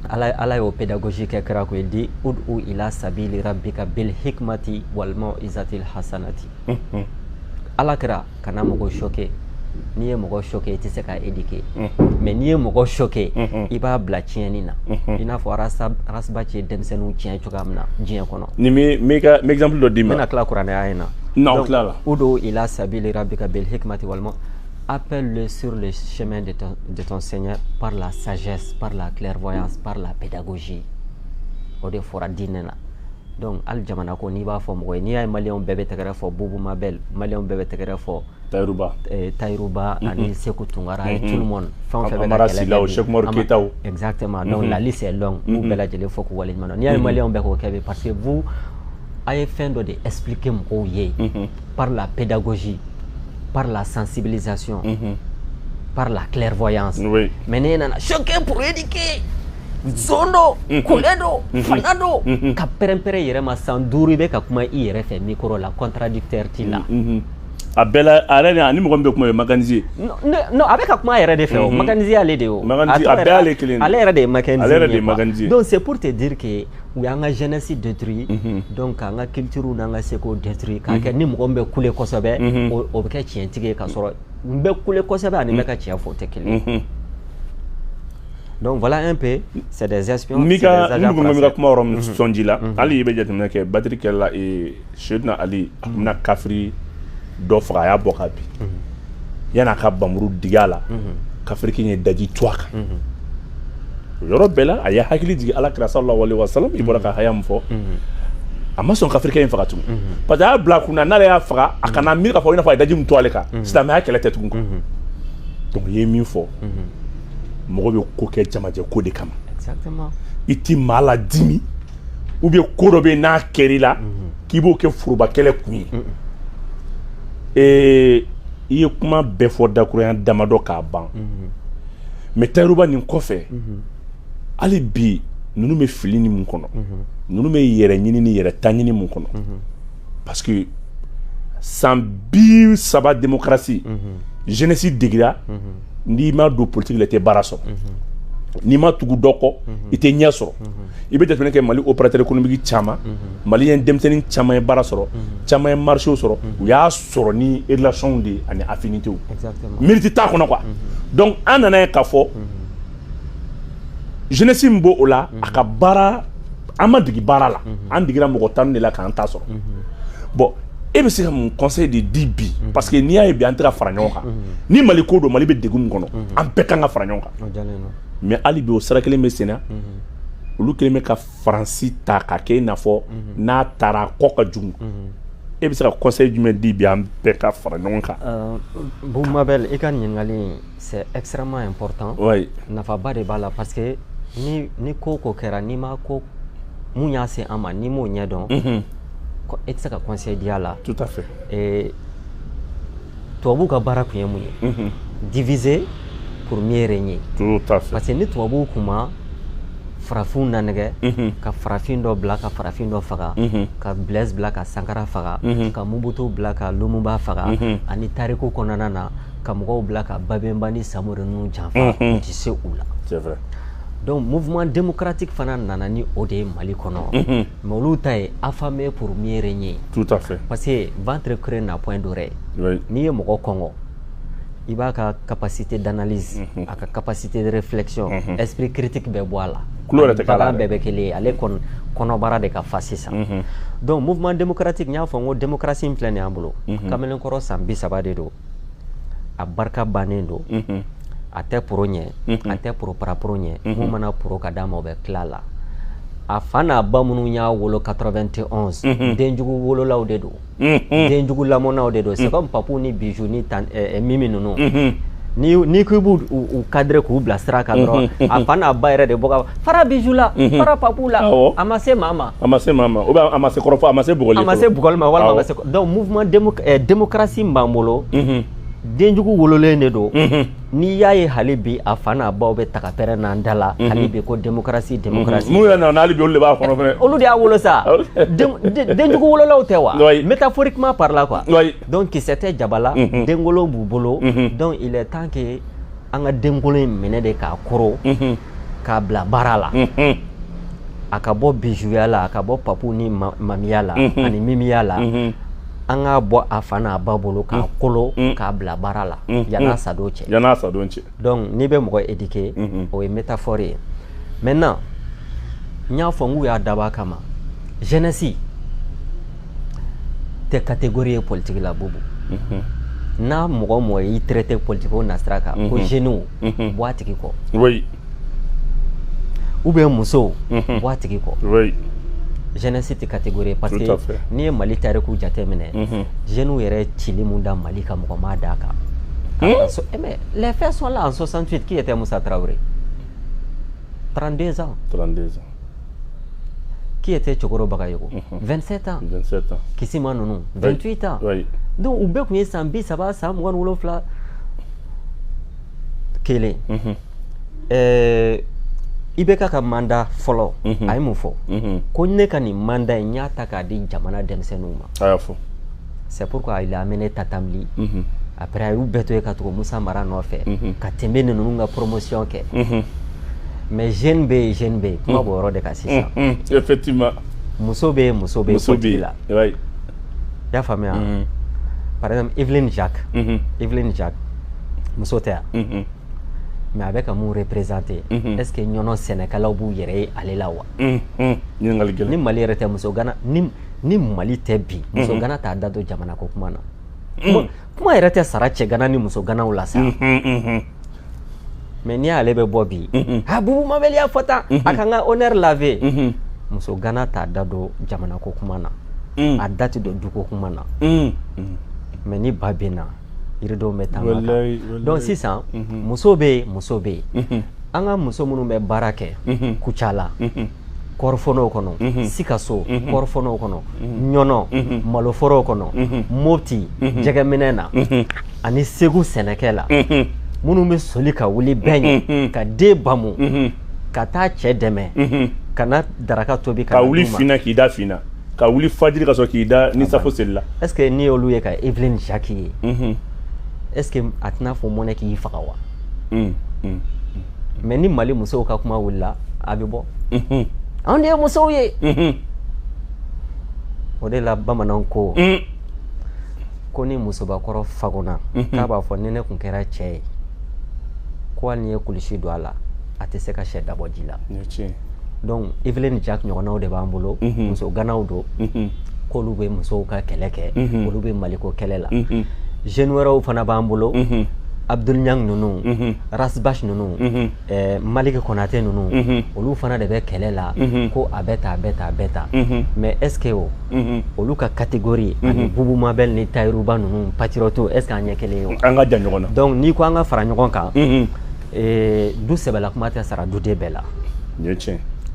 Allah y'o pédagogie kɛ kira ko il dit ud'u ila sabili rabbika bil hikmati wal mau'izatil hasanati Allah kira kana mɔgɔ choqué n'i ye mɔgɔ choqué i tɛ se ka éduquer mais n'i ye mɔgɔ choqué i b'a bila tiɲɛni na i n'a fɔ Arasba ci ye denmisɛnninw tiɲɛ cogoya min na diɲɛ kɔnɔ ni me exemple dɔ d'i ma n bɛna tila kuranɛya in na non tila ud'u ila sabili rabbika bil hikmati wal mau'izatil appelle-le sur le chemin de ton Seigneur par la sagesse, par la clairvoyance, par la pédagogie. O de fɔra diinɛ na. Donc hali jamana ko n'i b'a fɔ mɔgɔ ye n'i y'a ye maliyɛnw bɛɛ bɛ tɛgɛrɛ fɔ Bubu Mabel maliyɛnw bɛɛ bɛ tɛgɛrɛ fɔ Tayiruba ani Seku Tunkara et tout le monde fɛn o fɛn bɛ ka kɛlɛ kɛ exactement donc la liste est longue u bɛɛ lajɛlen fɔ k'u waleɲuman dɔn n'i y'a ye maliyɛnw bɛɛ k'o kɛ parce que vous a ye fɛn dɔ de expliquer mɔgɔw ye par la pédagogie par la sensibilisation, par la clairvoyance. Oui. Mais nous sommes choqués pour éduquer. Zondo, Koledo, Fanado, Kaperempere Yerema Sandouribe, Kakuma IRF, micro la contradicteur Tila. A bela arene ani mo gombe kuma maganiser non avec Kakuma RDF maganiser aller de o aller RD maganiser donc c'est pour te dire que ou anga jeunesse détruit donc anga culture nanga seko détruit ka ke ni mo gombe kule kosɛbɛ o bɛ kɛ tiɲɛtigi ka sɔrɔ n bɛ kule kosɛbɛ ani bɛ ka tiɲɛ fɔ tɛ kelen donc voilà un peu c'est des espions mika mika kuma rom sonjila ali ibe jatemna ke batri kella e shedna ali na kafri dɔ faga a y'a bɔ ka bin yan'a ka bamuru dig'a la kafirikin ye daji to a kan o yɔrɔ bɛɛ la a ye hakili jigin alakira sallallahu alaihi wasallam i bɔra ka haya min fɔ a ma sɔn kafirikɛ in faga tugun parce que a y'a bila kunna n'ale y'a faga a kana miiri k'a fɔ i n'a fɔ a ye daji min to ale kan silamɛya kɛlɛ tɛ tugun quoi donc i ye min fɔ mɔgɔ bɛ ko kɛ jamajɛ ko de kama i ti maa la dimi ou bien ko dɔ bɛ yen n'a kɛr'i la k'i b'o kɛ foroba kɛlɛ kun ye i ye kuma bɛɛ fɔ dakuruya damadɔ k'a ban mais Tayiruba nin kɔfɛ hali bi ninnu bɛ fili ni mun kɔnɔ ninnu bɛ yɛrɛ ɲini ni yɛrɛ ta ɲini mun kɔnɔ parce que san 30 démocratie jeunesse degera n'i ma don politique la i tɛ baara sɔrɔ n'i ma tugu dɔ kɔ i tɛ ɲɛ sɔrɔ i bɛ jateminɛ kɛ Mali opérateur économique caman maliyɛn denmisɛnnin caman ye baara sɔrɔ caman ye marché sɔrɔ u y'a sɔrɔ ni relation de ani affinité mérite t'a kɔnɔ quoi donc an nana ye k'a fɔ jeunesse min b'o la a ka baara an ma degi baara la an digira mɔgɔ tan de la k'an ta sɔrɔ bon e bɛ se ka mun conseil de di bi parce que n'i y'a ye bi an tɛ ka fara ɲɔgɔn kan ni Mali ko don Mali bɛ degun min kɔnɔ an bɛɛ kan ka fara ɲɔgɔn kan mais hali bi o sira kelen bɛ sen na olu kelen bɛ ka Faransi ta ka kɛ i n'a fɔ n'a taara kɔ ka jugu e bɛ se ka conseil jumɛn di bi an bɛɛ ka fara ɲɔgɔn kan Bubu Mabel i ka ɲininkali c'est extrêmement important nafaba de b'a la parce que ni ko ko kɛra n'i ma ko mun y'a se an ma n'i m'o ɲɛ dɔn e tɛ se ka conseil di a la tout à fait tubabuw ka baara kun ye mun ye diviser pour mieux régner tout à fait parce que ni tubabuw kun ma farafinw nanɛgɛ ka farafin dɔ bila ka farafin dɔ faga ka Blaise bila ka Sankara faga ka Mobutu bila ka Lumumba faga ani tariku kɔnɔna na ka mɔgɔw bila ka Babemba ni Samori ninnu janfa u tɛ se u la c'est vrai donc mouvement démocratique fana nana ni o de ye Mali kɔnɔ mais olu ta ye affamé pour mieux régner tout à fait parce que ventre creux n'a point d'oreille n'i ye mɔgɔ kɔngɔ i b'a ka capacité d'analyse a ka capacité de réflexion esprit critique bɛ bɔ a la bagan bɛɛ bɛ kelen ye ale kɔnɔbara de ka fa sisan donc mouvement démocratique n y'a fɔ n ko démocratie in filɛ nin y'an bolo kamalenkɔrɔ san 30 de don a barika bannen don a tɛ poro ɲɛ a tɛ poro paraporo ɲɛ mun mana poro ka d'a ma o bɛ tila la a fa n'a ba minnu y'a wolo 91 denjugu wololaw de don denjugu lamonaw de don c'est comme Papu ni Bijou ni Mimi ninnu ni ko b'u cadre k'u bila sira kan dɔrɔn a fa n'a ba yɛrɛ de bɔ ka fara Bijou la fara Papu la a ma se maa ma ou bien a ma se kɔrɔfɔ a ma se bugɔli ma walima a ma se donc mouvement démocratie b'an bolo denjugu wololen de don n'i y'a ye hali bi a fa n'a baw bɛ taga pɛrɛn n'an da la hali bi ko démocratie mun yɛrɛ nana hali bi olu de b'a kɔnɔ fɛnɛ olu de y'a wolo sa denjugu wololaw tɛ wa métaphoriquement parlant quoi donc kisɛ tɛ jaba la denkolon b'u bolo donc il est temps que an ka denkolon in minɛ de k'a koro k'a bila baara la a ka bɔ Bijouya la a ka bɔ Papu ni Mamiya la ani Mimiya la an ka bɔ a fa n'a ba bolo k'a kolo k'a bila baara la yan'a sadon cɛ donc n'i bɛ mɔgɔ éduquer o ye métaphore ye maintenant n y'a fɔ n k'u y'a dabɔ a kama jeunesse tɛ catégorie ye politique la Bubu n'a mɔgɔ mɔgɔ y'i traité politique o nasira kan ko jeunes bɔ a tigi kɔ ou bien musow bɔ a tigi kɔ jeunesse tɛ catégorie parce que n'i ye Mali tariku jateminɛ jeunes yɛrɛ cili mun da Mali ka mɔgɔ ma d'a kan mais les faits sont là en 68 qui était Moussa Traoré 32 ans qui était Cokoro Bagayogo 27 ans Kisima Nunu 28 ans donc u bɛɛ kun ye san 30 san 27 kelen IBK ka mandat fɔlɔ a ye mun fɔ ko ne ka nin mandat in y'a ta k'a di jamana denmisɛnninw ma c'est pourquoi il a amené Tatamli après a y'u bɛɛ to yen ka tugu Musa Mara nɔfɛ ka tɛmɛ ninnu ka promotion kɛ mais jeune bɛ yen kuma b'o yɔrɔ de kan sisan effectivement muso bɛ yen politique la i y'a faamuya par exemple Evelyne Jacques muso tɛ yan mais a bɛ ka mun représenter est ce que ɲɔnɔ sɛnɛkɛlaw b'u yɛrɛ ye ale la wa ni Mali yɛrɛ tɛ muso Gana ni Mali tɛ bi muso Gana t'a da don jamana ko kuma na kuma yɛrɛ tɛ sara cɛ Gana ni muso Ganaw la sa mais n'i y'ale bɛ bɔ bi Bubu Mabɛli y'a fɔ tan a kan ka honneur laver muso Gana t'a da don jamana ko kuma na a da tɛ don du ko kuma na mais ni ba bɛ na yiridenw bɛ taama kan donc sisan muso bɛ yen an ka muso minnu bɛ baara kɛ Kucala kɔrifɔnɔw kɔnɔ Sikaso kɔrifɔnɔw kɔnɔ Ɲɔnɔ maloforow kɔnɔ Mopti jɛgɛminɛ na ani Segu sɛnɛkɛ la minnu bɛ soli ka wuli bɛɛ ɲɛ ka den bamu ka taa cɛ dɛmɛ ka na daraka tobi ka wuli fina k'i da fina ka wuli fajiri ka sɔrɔ k'i da ni safo seli la est ce que n'i y'olu ye ka Evelyne Jacques ye est ce que a tɛna fɔ mɔnɛ k'i faga wa mais ni Mali musow ka kuma wulila a bɛ bɔ anw de ye musow ye o de la bamananw ko ni musobakɔrɔ fagona k'a b'a fɔ ni ne kun kɛra cɛ ye ko hali ni ye kulusi don a la a tɛ se ka sɛ dabɔ ji la donc Evelyne Jacques ɲɔgɔnnaw de b'an bolo muso Ganaw don k'olu bɛ musow ka kɛlɛ kɛ olu bɛ Mali ko kɛlɛ la jeunes wɛrɛw fana b'an bolo Abdul Niang ninnu Rasbash ninnu Maliki Konate ninnu olu fana de bɛ kɛlɛ la ko a bɛ ta mais est ce que olu ka catégorie ani Bubu Mabel ni Tayiruba ninnu patriotes est ce que an ɲɛ kelen ye o an ka jan ɲɔgɔn na donc n'i ko an ka fara ɲɔgɔn kan du sɛbɛla kuma tɛ sara duden bɛɛ la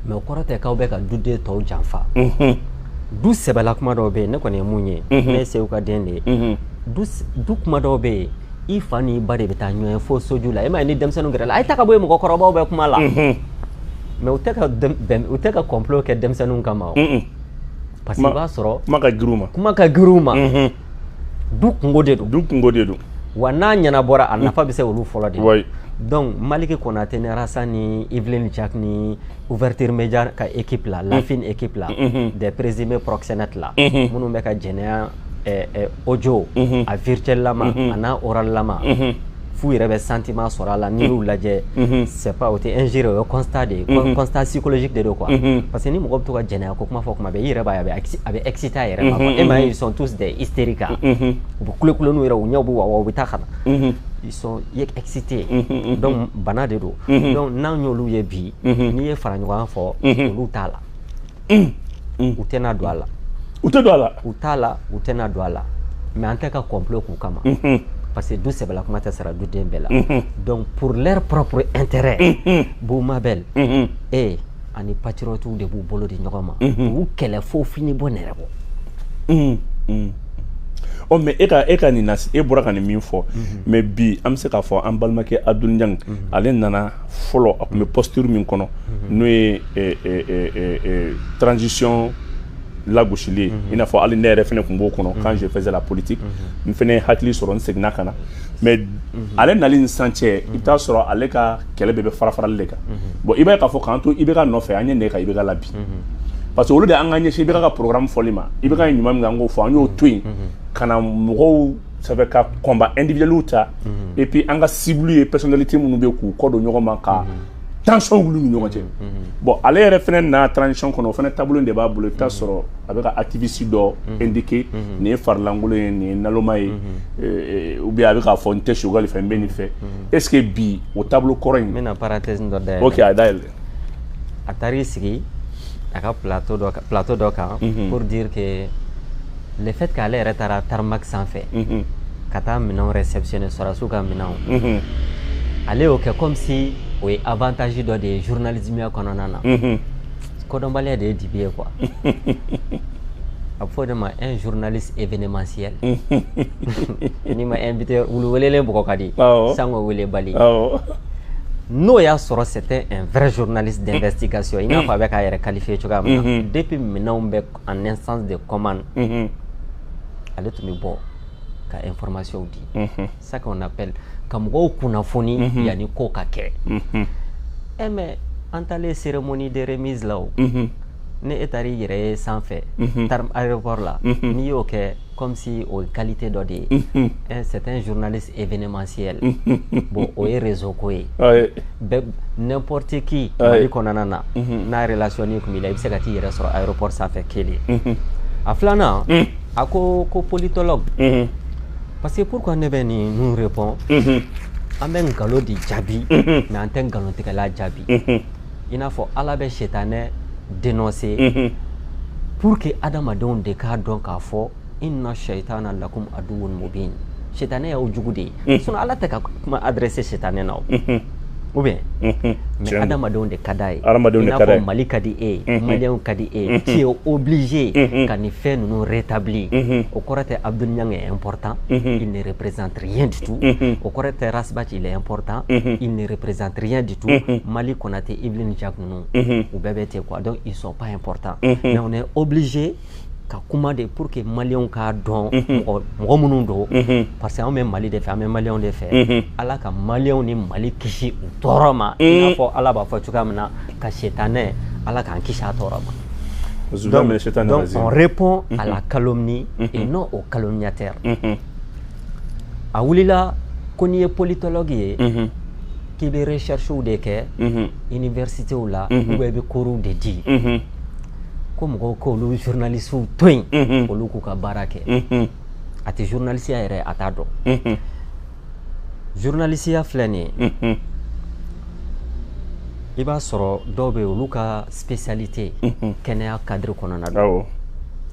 mais o kɔrɔ tɛ k'aw bɛ ka duden tɔw janfa du sɛbɛla kuma dɔw bɛ yen ne kɔni ye mun ye ne ye Seku ka den de ye du kuma dɔw bɛ yen i fa ni ba de bɛ taa ɲɔgɔn fo soju la e ma ye ni denmisɛnninw gɛrɛ la a ye ta ka bɔ yen mɔgɔkɔrɔbaw bɛ kuma la mais u tɛ ka complot kɛ denmisɛnninw kama o parce que i b'a sɔrɔ kuma ka girin u ma du kungo de don wa n'a ɲɛnabɔra a nafa bɛ se olu fɔlɔ de donc Maliki Konate ni Rassa ni Evelyne Jacques ni Ouverture Media ka équipe la Lafine équipe la des présumés proxénètes la minnu bɛ ka jɛnɛya audio a virtuel lama a n'a oral lama f'u yɛrɛ bɛ sentiment sɔrɔ a la n'i y'u lajɛ c'est pas o tɛ injure o ye constat de ye constat psychologique de don quoi parce que ni mɔgɔ bɛ to ka jɛnɛya ko kuma fɔ kuma bɛɛ i yɛrɛ b'a ye a bɛ exciter a yɛrɛ ma quoi e m'a ye ils sont tous des hystériques u bɛ kule n'u yɛrɛ u ɲɛw bɛ wawa u bɛ taa ka na ils sont excités donc bana de don donc n'an y'olu ye bi n'i ye fara ɲɔgɔn fɔ olu t'a la u tɛna don a la u tɛ don a la u t'a la u tɛna don a la mais an tɛ ka complot k'u kama parce que du sɛbɛla kuma tɛ sara duden bɛɛ la donc pour leur propre intérêt Bou Mabel ani patriotes de b'u bolo di ɲɔgɔn ma u kɛlɛ fo fini bɔ nɛrɛ bɔ mais e ka nin nas e bɔra ka nin min fɔ mais bi an bɛ se k'a fɔ an balimakɛ Abdul Niang ale nana fɔlɔ a tun bɛ posture min kɔnɔ n'o ye transition lagosili ye i n'a fɔ hali ne yɛrɛ fɛnɛ tun b'o kɔnɔ quand je faisais la politique n fɛnɛ hakili sɔrɔ n seginna ka na mais ale nali ni san cɛ i bɛ taa sɔrɔ ale ka kɛlɛ bɛɛ bɛ fara-farali de kan bon i b'a ye k'a fɔ k'an to IBK nɔfɛ an ye ne ka IBK la bi parce que olu de an ka ɲɛsin IBK ka programme fɔli ma IBK ye ɲuman min kan an k'o fɔ an y'o to yen ka na mɔgɔw ça fait ka combat individuel ta et puis an ka cible ye personnalité minnu bɛ k'u kɔ don ɲɔgɔn ma ka tension wuli ni ɲɔgɔn cɛ bon ale yɛrɛ fɛnɛ na transition kɔnɔ o fɛnɛ taabolo de b'a bolo i bɛ taa sɔrɔ a bɛ ka activiste dɔ indiqué nin ye farilankolon ye nin ye naloma ye ou bien a bɛ k'a fɔ n tɛ Choguel fɛ n bɛ nin fɛ est ce que bi o taabolo kɔrɔ in n bɛna parenthèse dɔ dayɛlɛ ok a dayɛlɛ a taar'i sigi a ka plateau dɔ kan pour dire que le fait qu'ale yɛrɛ taara tarmac sanfɛ ka taa minɛnw réceptionner sɔrɔdasiw ka minɛnw ale y'o kɛ comme si o ye avantage dɔ de ye journalisme kɔnɔna na kodɔnbaliya de ye dibi ye quoi a bɛ fɔ de ma un journaliste événementiel n'i ma invité wulu welelen bɔgɔ ka di sango wele bali n'o y'a sɔrɔ c'était un vrai journaliste d'investigation i n'a fɔ a bɛ k'a yɛrɛ qualifié cogoya min na depuis minɛnw bɛ en instance de commande ale tun bɛ bɔ ka information di ça qu'on appelle ka mɔgɔw kunnafoni yanni ko ka kɛ mais an taalen cérémonie de remise la o ni e taar'i yɛrɛ ye sanfɛ aéroport la n'i y'o kɛ comme si o ye qualité dɔ de ye c'est un journaliste événementiel bon o ye réseau ko ye n'importe qui Mali kɔnɔna na n'a relation ni tun b'i la i bɛ se ka t'i yɛrɛ sɔrɔ aéroport sanfɛ kelen a filanan a ko politologue parce que pourquoi ne bɛ nin nous répond an bɛ nkalon di jaabi mais an tɛ nkalontigɛla jaabi i n'a fɔ Ala bɛ setanɛ dénoncer pour que adamadenw de k'a dɔn k'a fɔ inna shaitana lakum aduwwun mubin setanɛ y'aw jugu de ye sinon Ala tɛ ka kuma adressé setanɛ na o ou bien mais adamadenw de ka d'a ye i n'a fɔ Mali ka di e ye maliyɛnw ka di e ye tu es obligé ka nin fɛn ninnu rétablir o kɔrɔ tɛ Abdul Niang est important il ne représente rien du tout o kɔrɔ tɛ Rasbach il est important il ne représente rien du tout Mali Konaté Evelyn Jacques ninnu u bɛɛ bɛ ten quoi donc ils sont pas importants mais on est obligé ka kuma de pour que maliyɛnw k'a dɔn mɔgɔ minnu don parce que an bɛ Mali de fɛ an bɛ maliyɛnw de fɛ Ala ka maliyɛnw ni Mali kisi u tɔɔrɔ ma i n'a fɔ Ala b'a fɔ cogoya min na ka setanɛ Ala k'an kisi a tɔɔrɔ ma donc on répond à la calomnie et non au calomniateur a wulila ko n'i ye politologue ye k'i bɛ recherchew de kɛ universitéw la ou bien i bɛ cours de di ko mɔgɔw k'olu journalistes to yen olu k'u ka baara kɛ a tɛ journalisiya yɛrɛ a t'a dɔn journalisiya filɛ nin ye i b'a sɔrɔ dɔw bɛ yen olu ka spécialité kɛnɛya cadre kɔnɔna don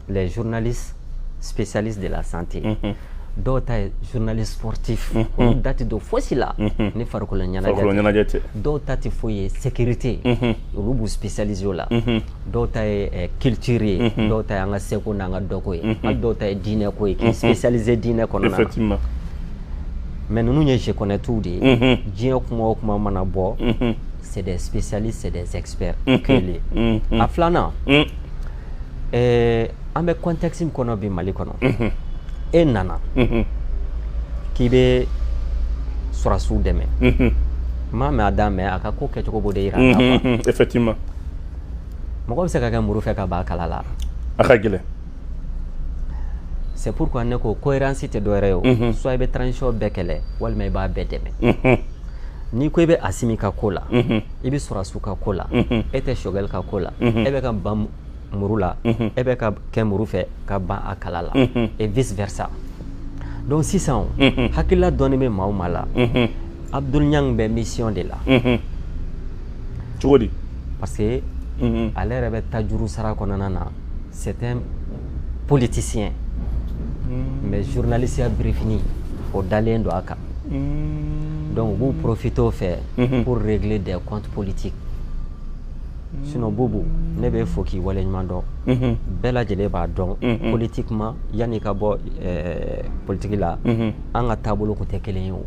les journalistes spécialistes de la santé dɔw ta ye journaliste sportif olu da tɛ don fosi la ni farikolo ɲɛnajɛ tɛ dɔw ta tɛ foyi ye sécurité olu b'u spécialisé o la dɔw ta ye culture ye dɔw ta ye an ka seko n'an ka dɔko ye hali dɔw ta ye diinɛ ko ye k'i spécialisé diinɛ kɔnɔna na mais ninnu ye je connais tout de ye diɲɛ kuma o kuma mana bɔ c'est des spécialistes c'est des experts kelen a filanan an bɛ contexte min kɔnɔ bi Mali kɔnɔ e nana k'i bɛ sɔrɔdasiw dɛmɛ maa mɛ a da mɛ a ka ko kɛcogo b'o de yira an na quoi effectivement mɔgɔ bɛ se ka kɛ muru fɛ ka ban kala la a ka gɛlɛn c'est pourquoi ne ko cohérence tɛ dɔwɛrɛ ye o soit i bɛ transition bɛɛ kɛlɛ walima i b'a bɛɛ dɛmɛ n'i ko i bɛ Asimi ka ko la i bɛ sɔrɔdasiw ka ko la e tɛ Choguel ka ko la e bɛ ka ban muru la e bɛ ka kɛ muru fɛ ka ban a kala la et vice versa donc sisan hakilila dɔɔni bɛ maa o maa la Abdul Niang bɛ mission de la cogo di parce que ale yɛrɛ bɛ taa juru sara kɔnɔna na c'est un politicien mais journaliste ya briefing o dalen do a kan donc u b'u profiter o fɛ pour régler des comptes politiques sinon Boubou ne bɛ fo k'i waleɲuman dɔn bɛɛ lajɛlen b'a dɔn politiquement yanni ka bɔ politique la an ka taabolo kun tɛ kelen ye o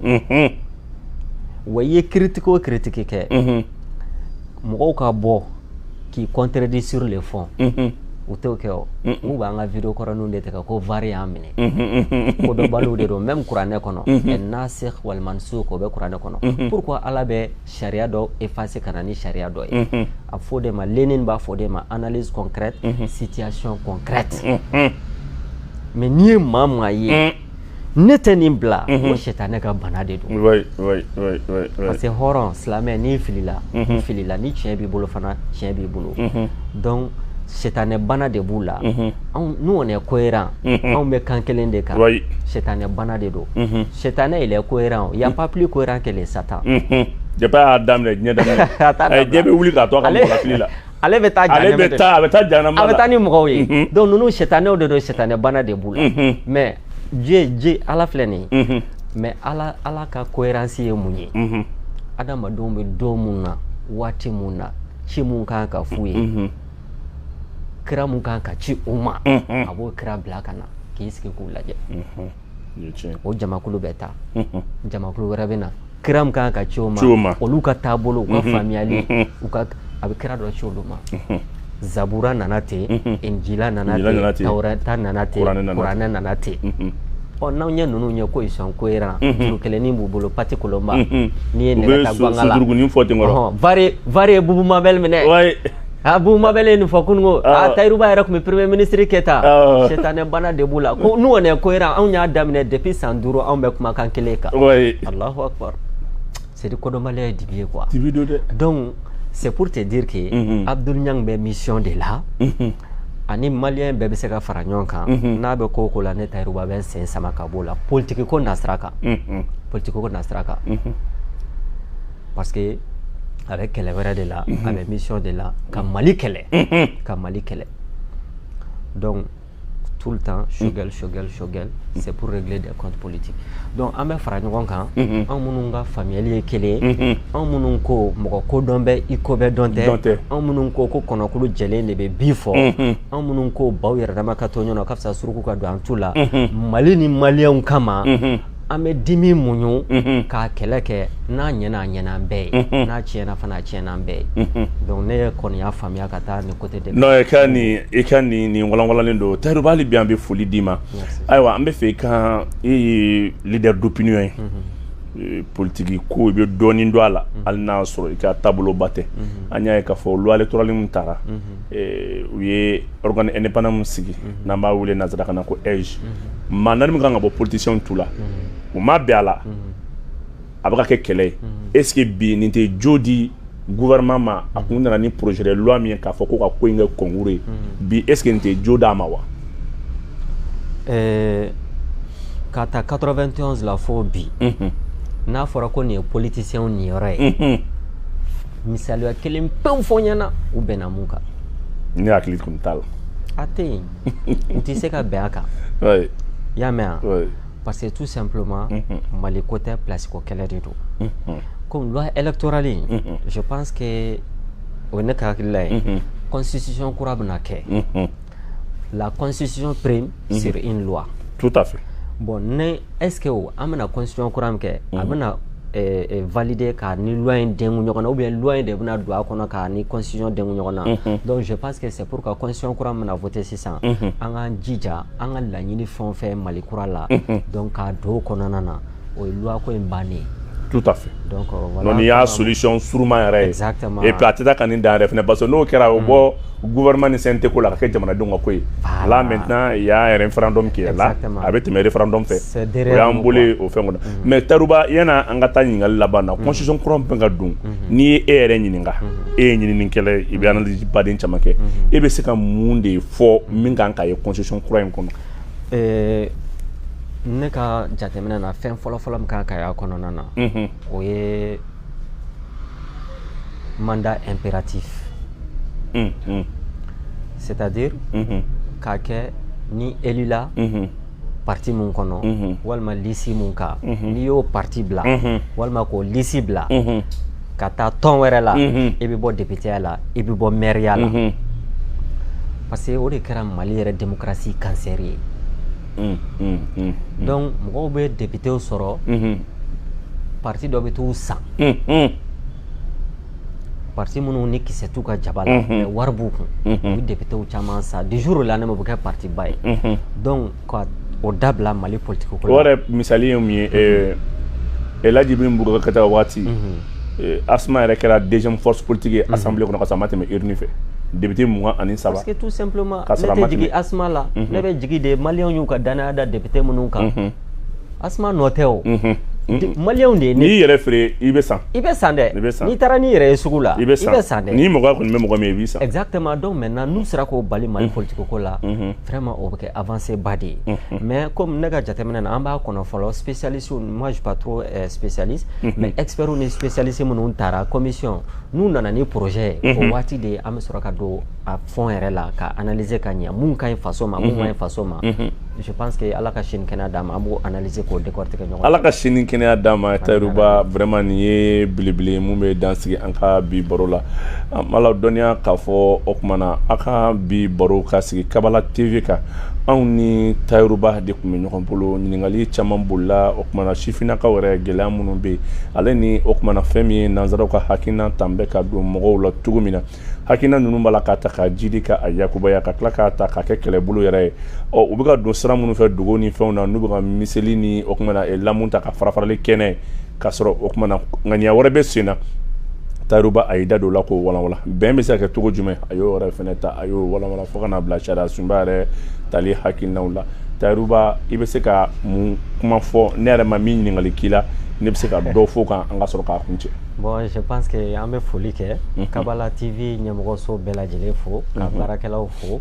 wa i ye critique o critique kɛ mɔgɔw ka bɔ k'i contredire sur le fond u t'o kɛ o u b'an ka vidéo kɔrɔninw de tigɛ ko VAR y'an minɛ ko dɔnbaliw de don même kuranɛ kɔnɔ nasikh wal mansukh o bɛ kuranɛ kɔnɔ pourquoi Ala bɛ sariya dɔ effacer ka na ni sariya dɔ ye a fɔ de ma Lénine b'a fɔ de ma analyse concrète situation concrète mais n'i ye maa maa ye ne tɛ nin bila o sɛtanɛ ka bana de don parce que hɔrɔn silamɛ n'i filila ni tiɲɛ b'i bolo fana tiɲɛ b'i bolo donc sɛtanɛ bana de b'u la nous on est cohérent anw bɛ kan kelen de kan sɛtanɛ bana de don sɛtanɛ il est cohérent il y a pas plus cohérent que le Satan depuis a daminɛ diɲɛ daminɛ diɲɛ bɛ wuli k'a to a ka mɔgɔ fili la ale bɛ taa jahanama a bɛ taa ni mɔgɔw ye donc ninnu sɛtanɛw de don sɛtanɛ bana de b'u la mais Dieu Ala filɛ nin ye mais Ala ka cohérence ye mun ye adamadenw bɛ don mun na waati mun na ci mun kan ka f'u ye kira mun kan ka ci u ma a b'o kira bila ka na k'i sigi k'u lajɛ o jamakulu bɛ taa jamakulu wɛrɛ bɛ na kira mun kan ka ci u ma olu ka taabolo u ka faamuyali a bɛ kira dɔ ci olu ma Zabura nana ten Injila nana ten Taurata nana ten Kuranɛ nana ten n'anw ɲɛ ninnu ɲɛ ko ils sont cohérents juru kelennin b'u bolo pati kolonba n'i ye nɛgɛ ta guanga la VAR ye Boubou Mabel minɛ Boubou Mabel ye nin fɔ kunungo Tayiruba yɛrɛ tun bɛ premier ministre kɛ tan sɛtanɛ bana de b'u la ko nous on est cohérents anw y'a daminɛ depuis san 5 anw bɛ kumakan kelen kan Allahu Akbar c'est kodɔnbaliya ye dibi ye quoi donc c'est pour te dire que Abdoul Niang bɛ mission de la ani malien bɛɛ bɛ se ka fara ɲɔgɔn kan n'a bɛ ko ko la ne Tayiruba bɛ sen sama ka bɔ la politique ko nasira kan parce que a bɛ kɛlɛ wɛrɛ de la a bɛ mission de la ka Mali kɛlɛ donc tout le temps shogel c'est pour régler des comptes politiques donc an bɛ fara ɲɔgɔn kan anw minnu ka faamuyali ye kelen ye anw minnu ko mɔgɔ ko dɔn bɛ i ko bɛ dɔn tɛ anw minnu ko kɔnɔkulu jɛlen de bɛ bi fɔ anw minnu ko baw yɛrɛ dama ka to ɲɔgɔn na ka fisa suruku ka don an tu la Mali ni maliyɛnw kama an bɛ dimi muɲu k'a kɛlɛ kɛ n'a ɲɛna a ɲɛna an bɛɛ ye n'a tiɲɛna fana a tiɲɛna an bɛɛ ye donc ne kɔni y'a faamuya ka taa nin côté de non i ka nin walanwalalen don Tayiruba hali bi an bɛ foli d'i ma ayiwa an bɛ fɛ i ka e ye leader d'opinion ye politique ko i bɛ dɔɔnin don a la hali n'a sɔrɔ i ka taaboloba tɛ an y'a ye k'a fɔ loi électorale min taara u ye organe indépendant min sigi n'an b'a wele nanzarakan na ko EJ maa naani min kan ka bɔ politicien tu la u ma bɛn a la a bɛ ka kɛ kɛlɛ ye est-ce que bi nin tɛ jo di gouvernement ma a kun nana ni projet de loi min ye k'a fɔ ko ka ko in kɛ concours ye bi est-ce que nin tɛ jo d'a ma wa ka taa 91 la fo bi n'a fɔra ko nin ye politiciens niyɔrɔ ye misaliya kelen pewu fɔ ɲɛna u bɛnna mun kan ne hakili tun t'a la a tɛ yen u tɛ se ka bɛn a kan i y'a mɛn wa parce que tout simplement Mali ko tɛ place ko kɛlɛ de don comme loi électorale je pense que o ye ne ka hakilila ye constitution kura bɛna kɛ la constitution prime sur une loi tout à fait bon ne est-ce que an bɛna constitution kura min kɛ a bɛna valider ka ni loi in dengu ɲɔgɔn na ou bien loi in de bɛna don a kɔnɔ ka ni constitution dengu ɲɔgɔn na donc je pense que c'est pour que constitution kura min bɛna voter sisan an k'an jija an ka laɲini fɛn o fɛn Mali kura la donc k'a don o kɔnɔna na o ye loi ko in bannen tout à fait donc voilà non il y a solution suruma yɛrɛ ye exactement et puis a tɛ taa ka nin dan yɛrɛ fɛnɛ parce que n'o kɛra o bɔ gouvernement ni CNT ko la ka kɛ jamanadenw ka ko ye là maintenant il y a un référendum qui est là a bɛ tɛmɛ référendum fɛ o y'an bolo o fɛn kɔnɔ mais Tayiruba yana an ka taa ɲininkali laban na constitution kura min ka don n'i ye e yɛrɛ ɲininka e ye ɲininikɛla ye i bɛ analyse baden caman kɛ e bɛ se ka mun de fɔ min kan ka ye constitution kura in kɔnɔ ne ka jateminɛ na fɛn fɔlɔ min kan ka y'a kɔnɔna na o ye mandat impératif c'est-à-dire k'a kɛ ni élu la parti mun kɔnɔ walima lisi mun kan n'i y'o parti bila walima k'o lisi bila ka taa tɔn wɛrɛ la i bɛ bɔ députéya la i bɛ bɔ maire-ya la parce que o de kɛra Mali yɛrɛ démocratie cancer ye donc mɔgɔw bɛ députéw sɔrɔ parti dɔ bɛ t'u san parti minnu ni kisɛ t'u ka jaba la mais wari b'u kun u bɛ députéw caman san du jour au lendemain u bɛ kɛ parti ba ye donc ka o dabila Mali politique ko la o yɛrɛ misali ye mun ye Elhaji Ibrahim Boubacar Keïta waati Asma yɛrɛ kɛra deuxième force politique ye assemblée kɔnɔ ka sɔrɔ a ma tɛmɛ urne fɛ député 27 parce que tout simplement ne tɛ jigi Asma la ne bɛ jigi de maliyɛnw y'u ka danaya da député minnu kan Asma nɔ tɛ o maliyɛnw de ye n'i yɛrɛ feere i bɛ san dɛ n'i taara n'i yɛrɛ ye sugu la i bɛ san dɛ ni mɔgɔ kɔni bɛ mɔgɔ min i b'i san exactement donc maintenant n'u sera k'o bali Mali politique ko la vraiment o bɛ kɛ avancée ba de ye mais comme ne ka jateminɛ na an b'a kɔnɔ fɔlɔ spécialiste moi je suis pas trop spécialiste mais experts ni spécialiste minnu taara commission n'u nana ni projet ye o waati de an bɛ sɔrɔ ka don a fond yɛrɛ la ka analyser ka ɲɛ mun ka ɲi faso ma mun ma ɲi faso ma je pense que ala ka sini kɛnɛya d'a ma an b'o analyser k'o décortiquer ɲɔgɔn ala ka sini kɛnɛya d'a ma Tayiruba vraiment nin ye belebele mun bɛ dan sigi an ka bi baro la an b'ala dɔnniya k'a fɔ o tuma na a ka bi baro ka sigi Kabala TV kan anw ni Tayiruba de tun bɛ ɲɔgɔn bolo ɲininkali caman bolila o tuma na sifinnakaw yɛrɛ gɛlɛya minnu bɛ yen ale ni o tuma na fɛn min ye nanzaraw ka hakilina ta bɛ ka don mɔgɔw la cogo min na hakilina ninnu b'a la k'a ta ka jidi ka a yakubaya ka tila k'a ta k'a kɛ kɛlɛbolo yɛrɛ ye u bɛ ka don sira minnu fɛ dogo ni fɛnw na n'u bɛ ka miseli ni o tuma na lamu ta ka farafarali kɛnɛ k'a sɔrɔ o tuma na ŋaniya wɛrɛ bɛ sen na Tayiruba a y'i da don o la k'o walawala bɛn bɛ se ka kɛ cogo jumɛn a y'o yɛrɛ fɛnɛ ta a y'o walawala fo ka n'a bila sariya sunba yɛrɛ tali hakilinaw la Tayiruba i bɛ se ka mun kuma fɔ ne yɛrɛ ma min ɲininkali k'i la ne bɛ se ka dɔ fɔ kan an ka sɔrɔ k'a kuncɛ. Bon, je pense que an bɛ foli kɛ Kabala TV ɲɛmɔgɔso bɛɛ lajɛlen fo ka baarakɛlaw fo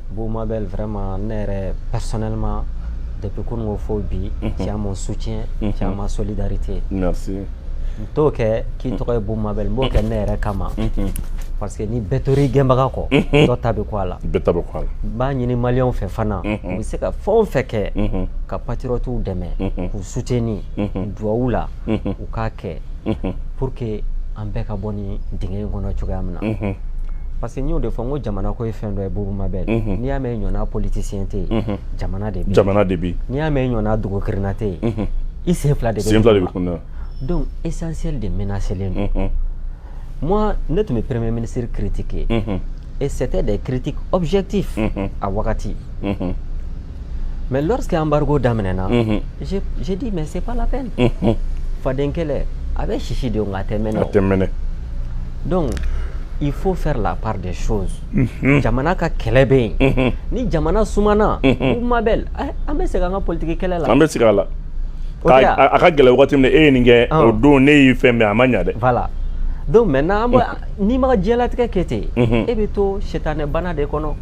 Bou Mabel vraiment ne yɛrɛ personnellement depuis kunungo fo bi tu as mon soutien tu as ma solidarité. Merci. N t'o kɛ k'i tɔgɔ ye Bou Mabel n b'o kɛ ne yɛrɛ kama parce que ni bɛɛ tor'i gɛnbaga kɔ dɔ ta bɛ kɔ a la bɛɛ ta bɛ kɔ a la n b'a ɲini maliyɛnw fɛ fana u bɛ se ka fɛn o fɛn kɛ ka patriotes dɛmɛ k'u soutenir duwawu la u k'a kɛ pour que an bɛɛ ka bɔ ni dingɛ in kɔnɔ cogoya min na parce que n y'o de fɔ n ko jamana ko ye fɛn dɔ ye Bou Mabel n'i y'a mɛn ɲɔna politicien tɛ yen jamana de bɛ n'i y'a mɛn ɲɔna dogokirina tɛ yen i sen fila de bɛ kun na donc essentiel de menacelen don moi ne tun bɛ premier ministre critiquer et c'était des critiques objectifs à wagati mais lorsque embargo daminɛna j'ai dit mais c'est pas la peine faden kɛlɛ a bɛ sisi de nka a tɛ mɛnɛ donc il faut faire la part des choses jamana ka kɛlɛ bɛ yen ni jamana sumana Bou Mabel an bɛ segin an ka politique kɛlɛ la an bɛ segin a la a ka gɛlɛ wagati min na e ye nin kɛ o don ne y'i fɛn bɛn a ma ɲa dɛ voilà donc maintenant n'i ma diɲɛlatigɛ kɛ ten e bɛ to sitanɛ bana de kɔnɔ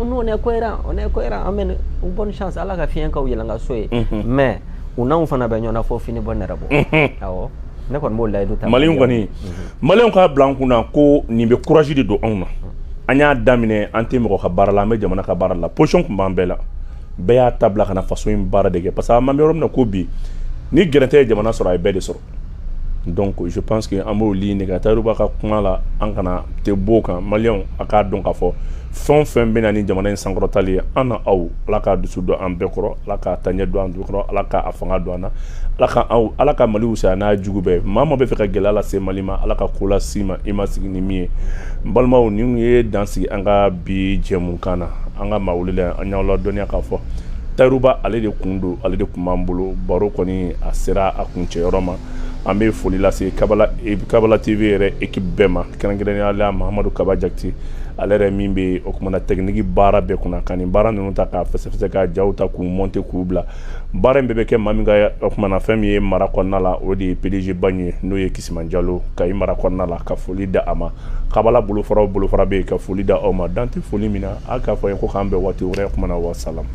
nous on est cohérent an bɛ bonne chance ala ka fiɲɛ k'aw yɛlɛn ka so ye mais u n'anw fana bɛ ɲɔgɔn na fo fini bɔ nɛrɛ bɔ awɔ ne kɔni b'o layidu ta maliyɛnw kɔni maliyɛnw k'a bila an kunna ko nin bɛ courage de don anw na an y'a daminɛ an tɛ mɔgɔ ka baara la an bɛ jamana ka baara la position tun b'an bɛɛ la bɛɛ y'a ta bila ka na faso in baara de kɛ parce que an bɛ yɔrɔ min na ko bi ni gɛrɛntɛ ye jamana sɔrɔ a ye bɛɛ de sɔrɔ donc je pense que an b'o ligne ka Tayiruba ka kuma la an kana tɛ bɔ o kan maliyɛnw a k'a dɔn k'a fɔ fɛn o fɛn bɛ na ni jamana in sankɔrɔtali ye an na aw ala k'a dusu don an bɛɛ kɔrɔ ala k'a taɲɛ don an bɛɛ kɔrɔ ala k'a fanga don an na ala ka Mali wusaya n'a jugu bɛɛ maa ma bɛ fɛ ka gɛlɛya lase Mali ma ala ka ko lase ma i ma sigi ni min ye n balimaw nin ye dan sigi an ka bi jɛmukan na an ka maa wele la an y'aw ladɔnniya k'a fɔ Tayiruba ale de kun don ale de kun b'an bolo baro kɔni a sera a kuncɛyɔrɔ ma an bɛ foli lase Kabala TV yɛrɛ équipe bɛɛ ma kɛrɛnkɛrɛnnenya la Mahamadu Kaba Jakite ale yɛrɛ min bɛ o kumana technique baara bɛɛ kunna ka nin baara ninnu ta k'a fɛsɛfɛsɛ ka jaw ta k'u monter k'u bila baara in bɛɛ bɛ kɛ maa min ka o kumana fɛn min ye mara kɔnɔna la o de ye PDG ba in ye n'o ye Kisiman Jalo Kayi mara kɔnɔna la ka foli da a ma Kabala bolofara bɛ yen ka foli da aw ma dan tɛ foli min na a k'a fɔ n ye ko k'an bɛn waati wɛrɛ kumana wa salam